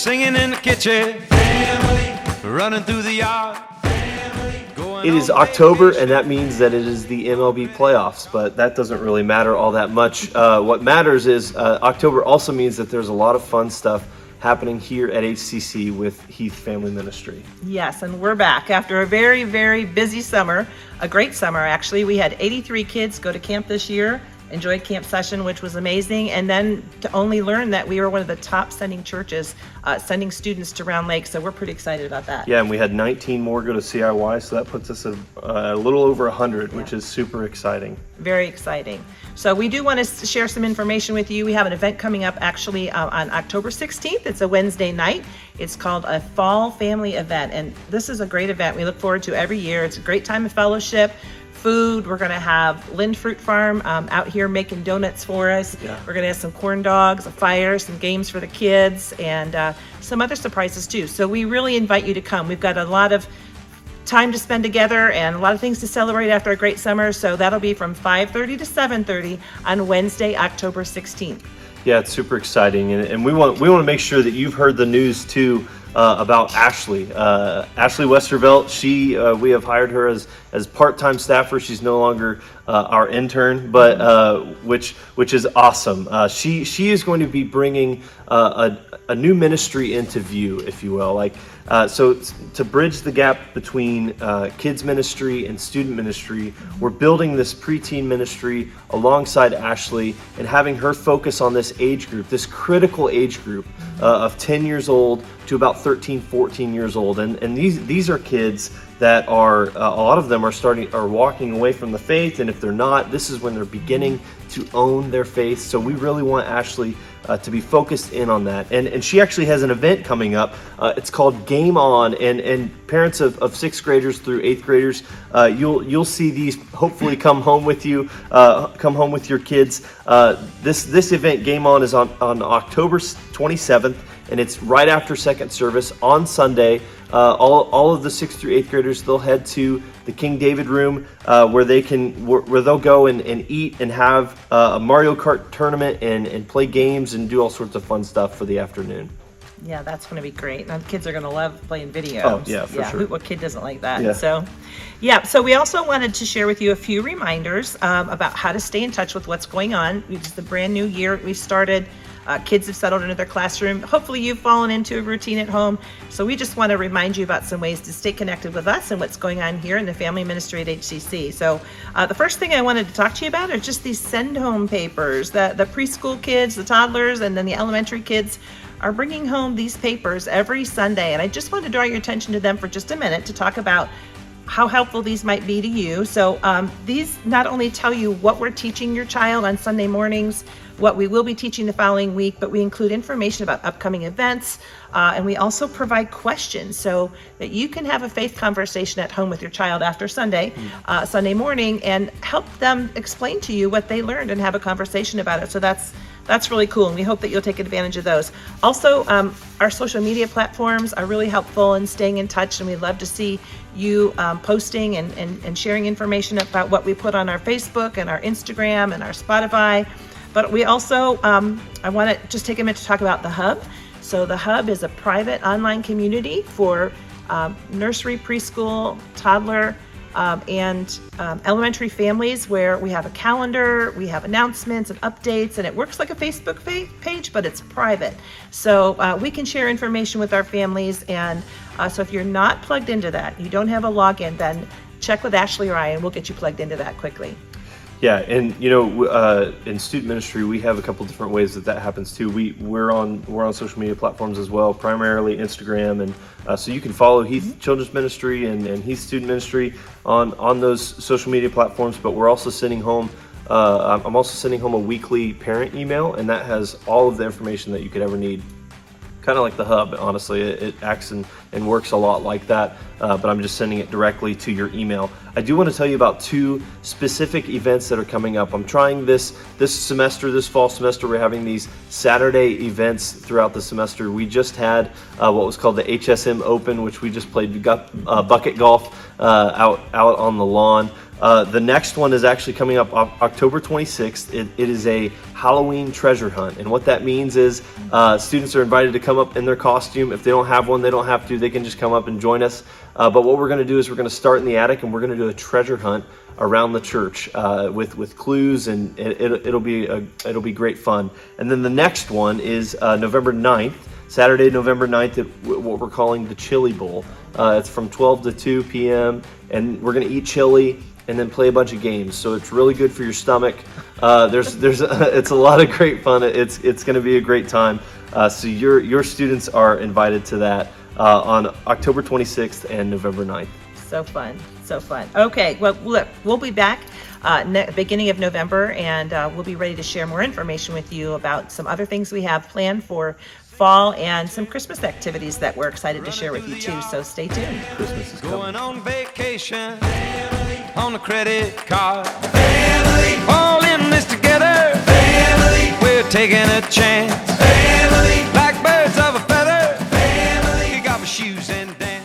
singing in the kitchen, family, running through the yard. It is October, and that means that it is the MLB playoffs, but that doesn't really matter all that much. What matters is October also means that there's a lot of fun stuff happening here at HCC with Heath Family Ministry. Yes, and we're back after a very, very busy summer, a great summer actually. We had 83 kids go to camp this year, enjoyed Camp Session, which was amazing, and then to only learn that we were one of the top sending churches, sending students to Round Lake, so we're pretty excited about that. Yeah, and we had 19 more go to CIY, so that puts us at a little over 100, which is super exciting. Very exciting. So we do want to share some information with you. We have an event coming up actually on October 16th. It's a Wednesday night. It's called a Fall Family Event, and this is a great event we look forward to every year. It's a great time of fellowship. Food. We're going to have Lind Fruit Farm out here making donuts for us. Yeah. We're going to have some corn dogs, a fire, some games for the kids, and some other surprises too. So we really invite you to come. We've got a lot of time to spend together and a lot of things to celebrate after a great summer. So that'll be from 5:30 to 7:30 on Wednesday, October 16th. Yeah, it's super exciting, and we want to make sure that you've heard the news too about Ashley. Ashley Westervelt. We have hired her as part-time staffer. She's no longer our intern, but which is awesome. She is going to be bringing a new ministry into view, if you will. So to bridge the gap between kids ministry and student ministry, we're building this preteen ministry alongside Ashley and having her focus on this age group, this critical age group of 10 years old to about 13, 14 years old. And these are kids that are, a lot of them are walking away from the faith, and if they're not, this is when they're beginning to own their faith. So we really want Ashley to be focused in on that. And she actually has an event coming up. It's called Game On, and parents of sixth graders through eighth graders, you'll see these hopefully come home with you, come home with your kids. This event, Game On, is on October 27th, and it's right after second service on Sunday. All of the 6th through 8th graders, they'll head to the King David room where they'll go and eat and have a Mario Kart tournament and play games and do all sorts of fun stuff for the afternoon. Yeah, that's going to be great. Now the kids are going to love playing videos. Oh, yeah, for sure. What kid doesn't like that? Yeah. So we also wanted to share with you a few reminders about how to stay in touch with what's going on. It's the brand new year. We started. Kids have settled into their classroom. Hopefully you've fallen into a routine at home. So we just want to remind you about some ways to stay connected with us and what's going on here in the family ministry at HCC. So the first thing I wanted to talk to you about are just these send home papers. The preschool kids, the toddlers, and then the elementary kids are bringing home these papers every Sunday. And I just want to draw your attention to them for just a minute to talk about how helpful these might be to you. So these not only tell you what we're teaching your child on Sunday mornings, what we will be teaching the following week, but we include information about upcoming events, and we also provide questions so that you can have a faith conversation at home with your child after Sunday morning, and help them explain to you what they learned and have a conversation about it. So that's really cool, and we hope that you'll take advantage of those. Also, our social media platforms are really helpful in staying in touch, and we'd love to see you posting and sharing information about what we put on our Facebook and our Instagram and our Spotify. But we also, I want to just take a minute to talk about the Hub. So the Hub is a private online community for nursery, preschool, toddler, and elementary families, where we have a calendar, we have announcements and updates, and it works like a Facebook page, but it's private. So we can share information with our families, and so if you're not plugged into that, you don't have a login, then check with Ashley or I, and we'll get you plugged into that quickly. Yeah, and in student ministry, we have a couple different ways that happens too. We're on social media platforms as well, primarily Instagram, and so you can follow Heath Children's Ministry and Heath Student Ministry on those social media platforms. But we're also sending home. I'm also sending home a weekly parent email, and that has all of the information that you could ever need. Kind of like the Hub, honestly. It acts and works a lot like that, but I'm just sending it directly to your email. I do want to tell you about two specific events that are coming up. I'm trying this fall semester, we're having these Saturday events throughout the semester. We just had what was called the HSM Open, which we just played bucket golf out on the lawn. The next one is actually coming up October 26th. It is a Halloween treasure hunt. And what that means is students are invited to come up in their costume. If they don't have one, they don't have to. They can just come up and join us. But what we're going to do is we're going to start in the attic, and we're going to do a treasure hunt around the church with clues, and it'll be great fun. And then the next one is November 9th. Saturday, November 9th, at what we're calling the Chili Bowl. It's from 12 to 2 p.m., and we're going to eat chili and then play a bunch of games. So it's really good for your stomach. It's a lot of great fun. It's going to be a great time. So your students are invited to that on October 26th and November 9th. So fun, so fun. Okay, well, look, we'll be back beginning of November, and we'll be ready to share more information with you about some other things we have planned for fall and some Christmas activities that we're excited to share with you too. So stay tuned. Christmas is coming. Going on vacation, family, on a credit card, family, all in this together, family, we're taking a chance, family, like birds of a feather, family, kick off our shoes and dance.